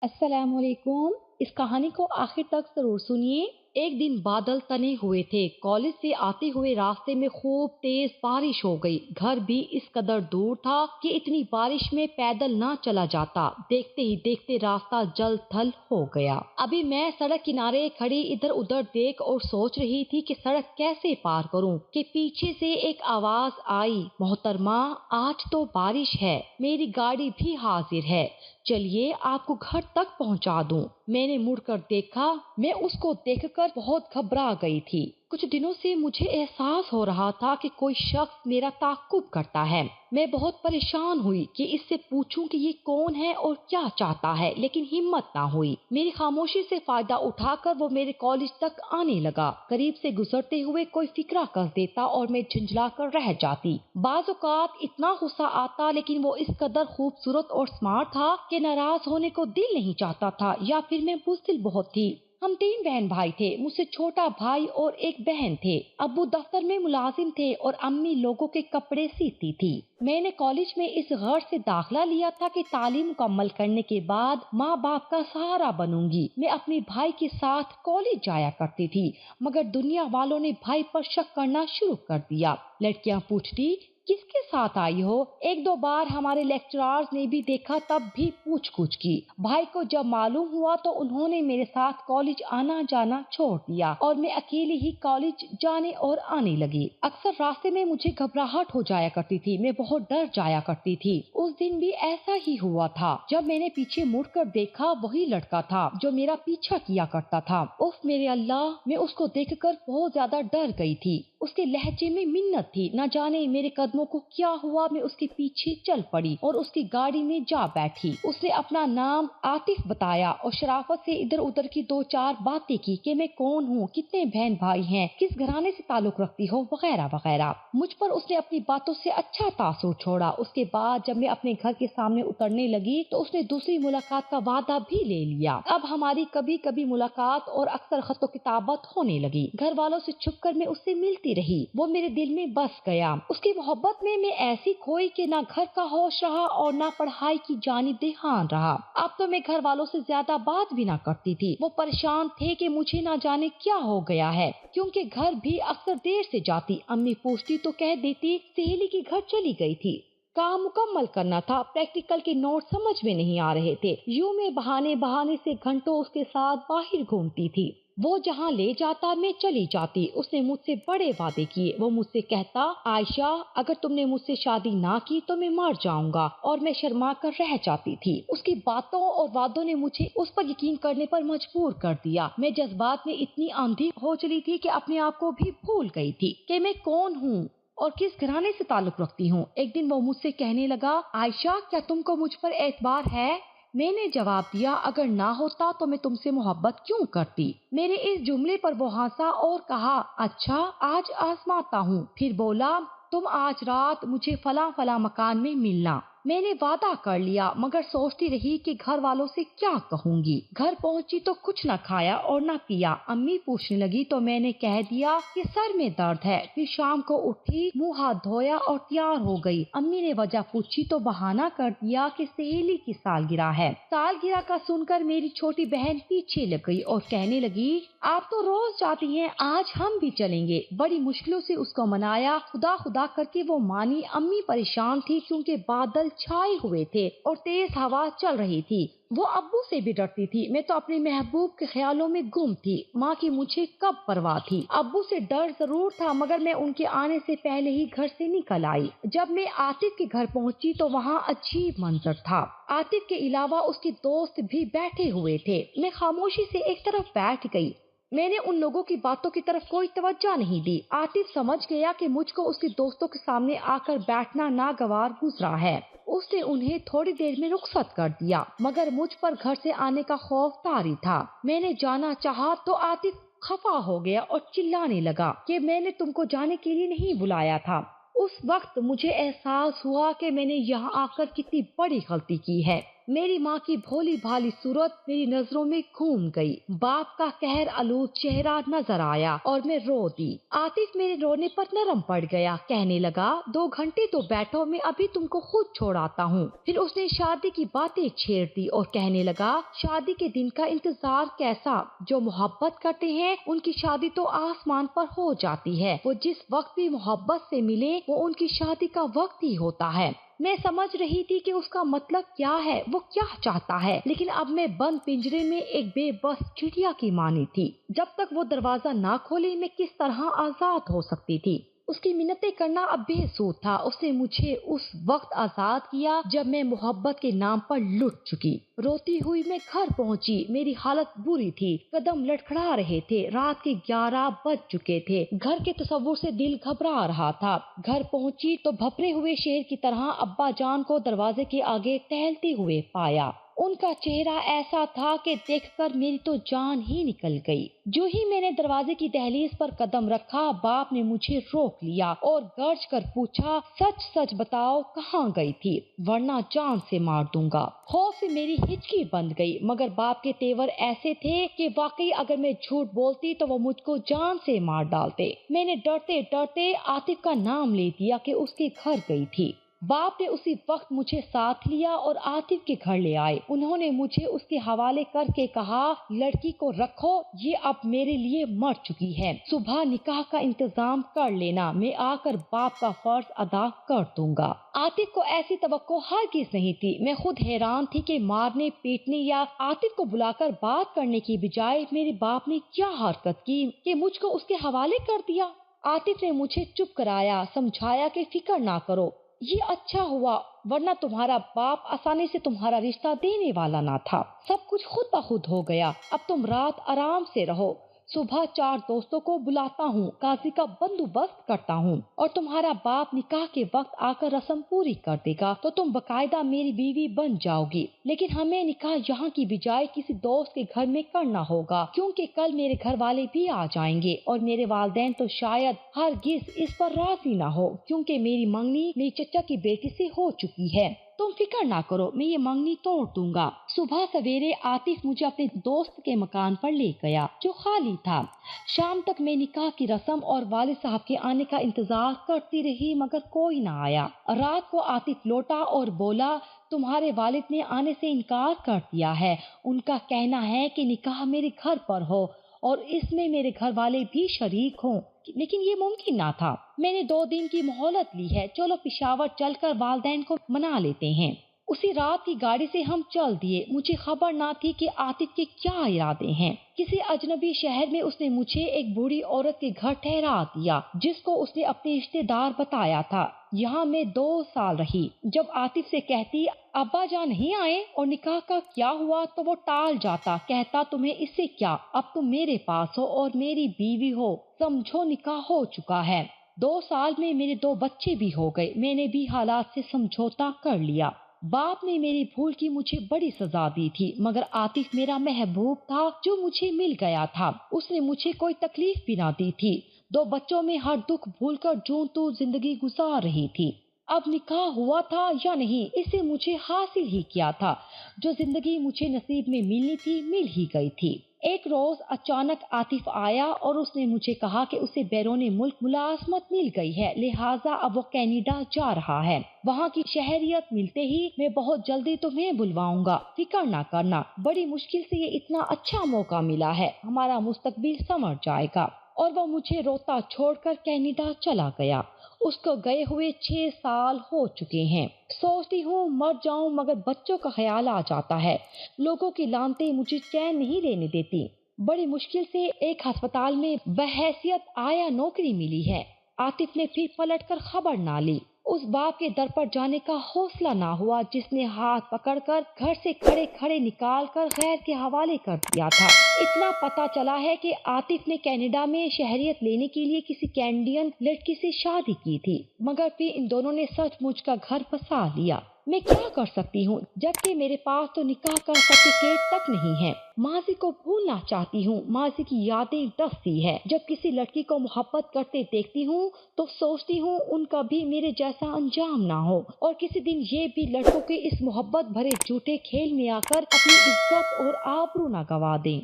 अस्सलाम वालेकुम। इस कहानी को आखिर तक जरूर सुनिए। एक दिन बादल तने हुए थे। कॉलेज से आते हुए रास्ते में खूब तेज बारिश हो गई। घर भी इस कदर दूर था कि इतनी बारिश में पैदल ना चला जाता। देखते ही देखते रास्ता जल थल हो गया। अभी मैं सड़क किनारे खड़ी इधर उधर देख और सोच रही थी कि सड़क कैसे पार करूं कि पीछे से एक आवाज आई, मोहतरमा आज तो बारिश है, मेरी गाड़ी भी हाजिर है, चलिए आपको घर तक पहुंचा दूं। मैंने मुड़कर देखा। मैं उसको देखकर बहुत घबरा गई थी। कुछ दिनों से मुझे एहसास हो रहा था कि कोई शख्स मेरा ताक़ुब करता है। मैं बहुत परेशान हुई कि इससे पूछूं कि ये कौन है और क्या चाहता है, लेकिन हिम्मत ना हुई। मेरी खामोशी से फायदा उठाकर वो मेरे कॉलेज तक आने लगा। करीब से गुजरते हुए कोई फिक्रा कर देता और मैं झुंझला कर रह जाती। बाज़ औक़ात इतना गुस्सा आता, लेकिन वो इस कदर खूबसूरत और स्मार्ट था कि नाराज होने को दिल नहीं चाहता था, या फिर मैं बुज़दिल बहुत थी। हम 3 बहन भाई थे। मुझसे छोटा भाई और एक बहन थे। अब्बू दफ्तर में मुलाजिम थे और अम्मी लोगों के कपड़े सीती थी। मैंने कॉलेज में इस गर्ज से दाखिला लिया था कि तालीम मुकम्मल करने के बाद माँ बाप का सहारा बनूंगी। मैं अपने भाई के साथ कॉलेज जाया करती थी, मगर दुनिया वालों ने भाई पर शक करना शुरू कर दिया। लड़कियां पूछती, किसके साथ आई हो? एक दो बार हमारे लेक्चरर्स ने भी देखा, तब भी पूछ-पूछ की। भाई को जब मालूम हुआ तो उन्होंने मेरे साथ कॉलेज आना जाना छोड़ दिया और मैं अकेली ही कॉलेज जाने और आने लगी। अक्सर रास्ते में मुझे घबराहट हो जाया करती थी। मैं बहुत डर जाया करती थी। उस दिन भी ऐसा ही हुआ था। जब मैंने पीछे मुड़कर देखा, वही लड़का था जो मेरा पीछा किया करता था। उफ मेरे अल्लाह, मैं उसको देखकर बहुत ज्यादा डर गई थी। उसके लहजे में मिन्नत थी। न जाने मेरे कदमों को क्या हुआ। मैं उसके पीछे चल पड़ी और उसकी गाड़ी में जा बैठी। उसने अपना नाम आतिफ बताया और शराफत से इधर उधर की 2-4 बातें की कि मैं कौन हूँ, कितने बहन भाई हैं, किस घराने से ताल्लुक रखती हो, वगैरह वगैरह। मुझ पर उसने अपनी बातों से अच्छा तासुर छोड़ा। उसके बाद जब मैं अपने घर के सामने उतरने लगी तो उसने दूसरी मुलाकात का वादा भी ले लिया। अब हमारी कभी कभी मुलाकात और अक्सर खतो किताबत होने लगी। घर वालों से छुपकर मैं उससे मिलती रही। वो मेरे दिल में बस गया। उसकी मोहब्बत में मैं ऐसी खोई कि ना घर का होश रहा और ना पढ़ाई की जानिब ध्यान रहा। अब तो मैं घर वालों से ज्यादा बात भी ना करती थी। वो परेशान थे कि मुझे ना जाने क्या हो गया है, क्योंकि घर भी अक्सर देर से जाती। अम्मी पूछती तो कह देती सहेली के घर चली गई थी। काम मुकम्मल करना था। प्रैक्टिकल के नोट समझ में नहीं आ रहे थे। यूं मैं बहाने बहाने से घंटों उसके साथ बाहर घूमती थी। वो जहाँ ले जाता मैं चली जाती। उसने मुझसे बड़े वादे किए। वो मुझसे कहता, आयशा अगर तुमने मुझसे शादी ना की तो मैं मर जाऊंगा, और मैं शर्मा कर रह जाती थी। उसकी बातों और वादों ने मुझे उस पर यकीन करने पर मजबूर कर दिया। मैं जज्बात में इतनी आंधी हो चली थी कि अपने आप को भी भूल गई थी कि मैं कौन हूँ और किस घराने से ताल्लुक रखती हूँ। एक दिन वो मुझसे कहने लगा, आयशा क्या तुमको मुझ पर एतबार है? मैंने जवाब दिया, अगर ना होता तो मैं तुमसे मोहब्बत क्यों करती। मेरे इस जुमले पर वो हंसा और कहा, अच्छा आज आजमाता हूँ। फिर बोला, तुम आज रात मुझे फला फला मकान में मिलना। मैंने वादा कर लिया, मगर सोचती रही कि घर वालों से क्या कहूँगी। घर पहुँची तो कुछ न खाया और न पिया। अम्मी पूछने लगी तो मैंने कह दिया कि सर में दर्द है। फिर शाम को उठी, मुंह हाथ धोया और तैयार हो गई। अम्मी ने वजह पूछी तो बहाना कर दिया कि सहेली की सालगिरह है। सालगिरह का सुनकर मेरी छोटी बहन पीछे लग गई और कहने लगी, आप तो रोज जाती हैं, आज हम भी चलेंगे। बड़ी मुश्किलों से उसको मनाया। खुदा खुदा करके वो मानी। अम्मी परेशान थी क्योंकि बादल छाए हुए थे और तेज हवा चल रही थी। वो अब्बू से भी डरती थी। मैं तो अपने महबूब के ख्यालों में गुम थी। माँ की मुझे कब परवाह थी। अब्बू से डर जरूर था, मगर मैं उनके आने से पहले ही घर से निकल आई। जब मैं आतिफ के घर पहुंची तो वहाँ अजीब मंजर था। आतिफ के अलावा उसके दोस्त भी बैठे हुए थे। मैं खामोशी से एक तरफ बैठ गई। मैंने उन लोगों की बातों की तरफ कोई तवज्जो नहीं दी। आतिफ समझ गया कि मुझको उसके दोस्तों के सामने आकर बैठना नागवार गुजरा है। उसने उन्हें थोड़ी देर में रुखसत कर दिया, मगर मुझ पर घर से आने का खौफ तारी था। मैंने जाना चाहा तो आतिफ खफा हो गया और चिल्लाने लगा कि मैंने तुमको जाने के लिए नहीं बुलाया था। उस वक्त मुझे एहसास हुआ कि मैंने यहाँ आकर कितनी बड़ी गलती की है। मेरी माँ की भोली भाली सूरत मेरी नजरों में घूम गई। बाप का कहर आलूद चेहरा नजर आया और मैं रो दी। आतिफ मेरे रोने पर नरम पड़ गया, कहने लगा 2 घंटे तो बैठो, मैं अभी तुमको खुद छोड़ाता हूँ। फिर उसने शादी की बातें छेड़ दी और कहने लगा शादी के दिन का इंतजार कैसा, जो मोहब्बत करते हैं उनकी शादी तो आसमान पर हो जाती है। वो जिस वक्त भी मोहब्बत से मिले वो उनकी शादी का वक्त ही होता है। मैं समझ रही थी कि उसका मतलब क्या है, वो क्या चाहता है, लेकिन अब मैं बंद पिंजरे में एक बेबस चिड़िया की मानी थी। जब तक वो दरवाजा ना खोले मैं किस तरह आजाद हो सकती थी। उसकी मिन्नतें करना अब बेसूद था। उसने मुझे उस वक्त आजाद किया जब मैं मोहब्बत के नाम पर लुट चुकी। रोती हुई मैं घर पहुंची। मेरी हालत बुरी थी, कदम लड़खड़ा रहे थे, रात के 11 बज चुके थे। घर के तस्वुर से दिल घबरा रहा था। घर पहुंची तो भपरे हुए शेर की तरह अब्बा जान को दरवाजे के आगे टहलते हुए पाया। उनका चेहरा ऐसा था कि देखकर मेरी तो जान ही निकल गई। जो ही मैंने दरवाजे की दहलीज पर कदम रखा बाप ने मुझे रोक लिया और गर्ज कर पूछा, सच सच बताओ कहाँ गई थी, वरना जान से मार दूंगा। खौफ से मेरी हिचकी बंद गई, मगर बाप के तेवर ऐसे थे कि वाकई अगर मैं झूठ बोलती तो वो मुझको जान से मार डालते। मैंने डरते डरते आतिफ का नाम ले दिया कि उसके घर गई थी। बाप ने उसी वक्त मुझे साथ लिया और आतिफ के घर ले आए। उन्होंने मुझे उसके हवाले करके कहा, लड़की को रखो, ये अब मेरे लिए मर चुकी है, सुबह निकाह का इंतजाम कर लेना, मैं आकर बाप का फर्ज अदा कर दूंगा। आतिफ को ऐसी तवक्को हरगिज़ नहीं थी। मैं खुद हैरान थी कि मारने पीटने या आतिफ को बुलाकर बात करने की बजाय मेरे बाप ने क्या हरकत की कि मुझको उसके हवाले कर दिया। आतिफ ने मुझे चुप कराया, समझाया कि फिक्र ना करो, ये अच्छा हुआ, वरना तुम्हारा बाप आसानी से तुम्हारा रिश्ता देने वाला ना था। सब कुछ खुद ब खुद हो गया। अब तुम रात आराम से रहो, सुबह 4 दोस्तों को बुलाता हूँ, काजी का बंदोबस्त करता हूँ और तुम्हारा बाप निकाह के वक्त आकर रस्म पूरी कर देगा तो तुम बकायदा मेरी बीवी बन जाओगी। लेकिन हमें निकाह यहाँ की बजाय किसी दोस्त के घर में करना होगा, क्योंकि कल मेरे घर वाले भी आ जाएंगे और मेरे वालिदैन तो शायद हरगिज इस पर राजी ना हो, क्योंकि मेरी मंगनी मेरी चचा की बेटी से हो चुकी है। तुम फिक्र ना करो, मैं ये मंगनी तोड़ दूंगा। सुबह सवेरे आतिफ मुझे अपने दोस्त के मकान पर ले गया जो खाली था। शाम तक मैं निकाह की रस्म और वालिद साहब के आने का इंतजार करती रही, मगर कोई ना आया। रात को आतिफ लौटा और बोला, तुम्हारे वालिद ने आने से इनकार कर दिया है। उनका कहना है कि निकाह मेरे घर पर हो और इसमें मेरे घर वाले भी शरीक हों, लेकिन ये मुमकिन ना था। मैंने 2 दिन की मोहलत ली है, चलो पिशावर चलकर वालिदैन को मना लेते हैं। उसी रात की गाड़ी से हम चल दिए। मुझे खबर ना थी कि आतिफ के क्या इरादे हैं। किसी अजनबी शहर में उसने मुझे एक बूढ़ी औरत के घर ठहरा दिया, जिसको उसने अपने रिश्तेदार बताया था। यहाँ मैं 2 साल रही। जब आतिफ से कहती अब्बा जान नहीं आए और निकाह का क्या हुआ तो वो टाल जाता, कहता तुम्हें इससे क्या, अब तुम मेरे पास हो और मेरी बीवी हो, समझो निकाह हो चुका है। 2 साल में मेरे 2 बच्चे भी हो गए। मैंने भी हालात से समझौता कर लिया। बाप ने मेरी भूल की मुझे बड़ी सजा दी थी, मगर आतिफ मेरा महबूब था जो मुझे मिल गया था। उसने मुझे कोई तकलीफ भी ना दी थी। 2 बच्चों में हर दुख भूलकर जूं तू जिंदगी गुजार रही थी। अब निकाह हुआ था या नहीं, इसे मुझे हासिल ही किया था। जो जिंदगी मुझे नसीब में मिलनी थी मिल ही गई थी। एक रोज अचानक आतिफ आया और उसने मुझे कहा कि उसे बैरूनी मुल्क मुलाजमत मिल गई है, लिहाजा अब वो कनाडा जा रहा है। वहाँ की शहरियत मिलते ही मैं बहुत जल्दी तुम्हें बुलवाऊंगा, फिक्र ना करना। बड़ी मुश्किल से ये इतना अच्छा मौका मिला है, हमारा मुस्तकबिल संवर जाएगा। और वो मुझे रोता छोड़कर कनाडा चला गया। उसको गए हुए 6 साल हो चुके हैं। सोचती हूँ मर जाऊं, मगर बच्चों का ख्याल आ जाता है। लोगों की लानतें मुझे चैन नहीं लेने देती। बड़ी मुश्किल से एक अस्पताल में बहैसियत आया नौकरी मिली है। आतिफ ने फिर पलटकर खबर ना ली। उस बाप के दर पर जाने का हौसला ना हुआ जिसने हाथ पकड़कर घर से खड़े खड़े निकाल कर गैर के हवाले कर दिया था। इतना पता चला है कि आतिफ ने कनाडा में शहरियत लेने के लिए किसी कैनेडियन लड़की से शादी की थी, मगर फिर इन दोनों ने सचमुच का घर बसा लिया। मैं क्या कर सकती हूँ जबकि मेरे पास तो निकाह का सर्टिफिकेट तक नहीं है। माजी को भूलना चाहती हूँ, माजी की यादें डसती है। जब किसी लड़की को मोहब्बत करते देखती हूँ तो सोचती हूँ उनका भी मेरे जैसा अंजाम ना हो और किसी दिन ये भी लड़कों के इस मोहब्बत भरे झूठे खेल में आकर अपनी इज्जत और आबरू ना गवा दें।